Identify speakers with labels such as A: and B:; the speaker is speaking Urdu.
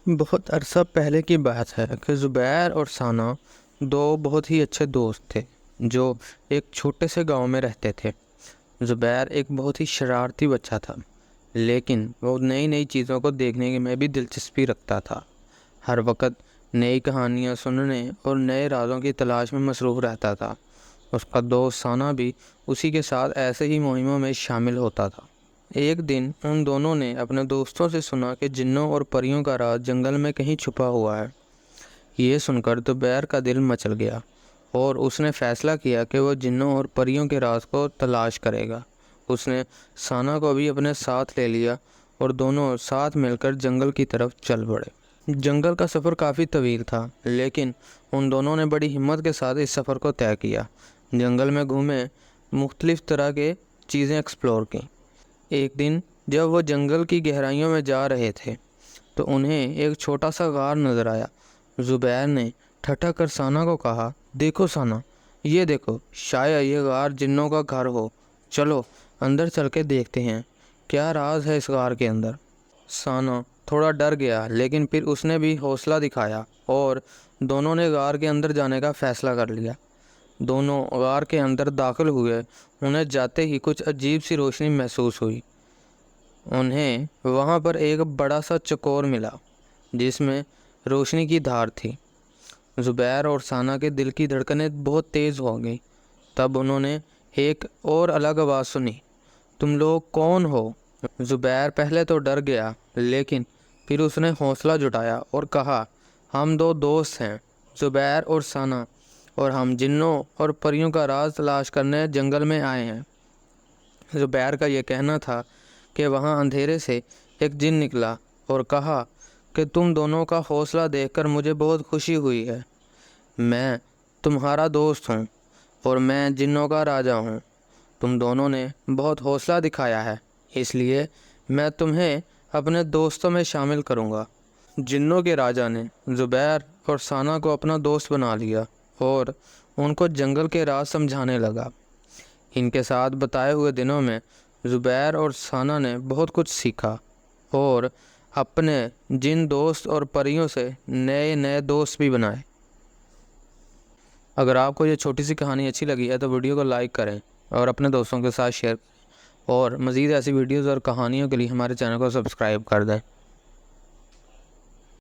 A: بہت عرصہ پہلے کی بات ہے کہ زبیر اور ثنا دو بہت ہی اچھے دوست تھے جو ایک چھوٹے سے گاؤں میں رہتے تھے۔ زبیر ایک بہت ہی شرارتی بچہ تھا، لیکن وہ نئی نئی چیزوں کو دیکھنے میں بھی دلچسپی رکھتا تھا۔ ہر وقت نئی کہانیاں سننے اور نئے رازوں کی تلاش میں مصروف رہتا تھا۔ اس کا دوست ثنا بھی اسی کے ساتھ ایسے ہی مہموں میں شامل ہوتا تھا۔ ایک دن ان دونوں نے اپنے دوستوں سے سنا کہ جنوں اور پریوں کا راز جنگل میں کہیں چھپا ہوا ہے۔ یہ سن کر زبیر کا دل مچل گیا اور اس نے فیصلہ کیا کہ وہ جنوں اور پریوں کے راز کو تلاش کرے گا۔ اس نے ثنا کو بھی اپنے ساتھ لے لیا اور دونوں ساتھ مل کر جنگل کی طرف چل پڑے۔ جنگل کا سفر کافی طویل تھا، لیکن ان دونوں نے بڑی ہمت کے ساتھ اس سفر کو طے کیا۔ جنگل میں گھومے، مختلف طرح کے چیزیں ایکسپلور کیں۔ ایک دن جب وہ جنگل کی گہرائیوں میں جا رہے تھے تو انہیں ایک چھوٹا سا غار نظر آیا۔ زبیر نے ٹھٹک کر ثنا کو کہا، دیکھو ثنا، یہ دیکھو، شاید یہ غار جنوں کا گھر ہو۔ چلو اندر چل کے دیکھتے ہیں کیا راز ہے اس غار کے اندر۔ ثنا تھوڑا ڈر گیا، لیکن پھر اس نے بھی حوصلہ دکھایا اور دونوں نے غار کے اندر جانے کا فیصلہ کر لیا۔ دونوں غار کے اندر داخل ہوئے۔ انہیں جاتے ہی کچھ عجیب سی روشنی محسوس ہوئی۔ انہیں وہاں پر ایک بڑا سا چکور ملا جس میں روشنی کی دھار تھی۔ زبیر اور ثنا کے دل کی دھڑکنیں بہت تیز ہو گئیں۔ تب انہوں نے ایک اور الگ آواز سنی، تم لوگ کون ہو؟ زبیر پہلے تو ڈر گیا، لیکن پھر اس نے حوصلہ جٹایا اور کہا، ہم دو دوست ہیں، زبیر اور ثنا، اور ہم جنوں اور پریوں کا راز تلاش کرنے جنگل میں آئے ہیں۔ زبیر کا یہ کہنا تھا کہ وہاں اندھیرے سے ایک جن نکلا اور کہا کہ تم دونوں کا حوصلہ دیکھ کر مجھے بہت خوشی ہوئی ہے۔ میں تمہارا دوست ہوں اور میں جنوں کا راجا ہوں۔ تم دونوں نے بہت حوصلہ دکھایا ہے، اس لیے میں تمہیں اپنے دوستوں میں شامل کروں گا۔ جنوں کے راجا نے زبیر اور ثنا کو اپنا دوست بنا لیا اور ان کو جنگل کے راز سمجھانے لگا۔ ان کے ساتھ بتائے ہوئے دنوں میں زبیر اور ثنا نے بہت کچھ سیکھا اور اپنے جن دوست اور پریوں سے نئے نئے دوست بھی بنائے۔ اگر آپ کو یہ چھوٹی سی کہانی اچھی لگی ہے تو ویڈیو کو لائک کریں اور اپنے دوستوں کے ساتھ شیئر کریں، اور مزید ایسی ویڈیوز اور کہانیوں کے لیے ہمارے چینل کو سبسکرائب کر دیں۔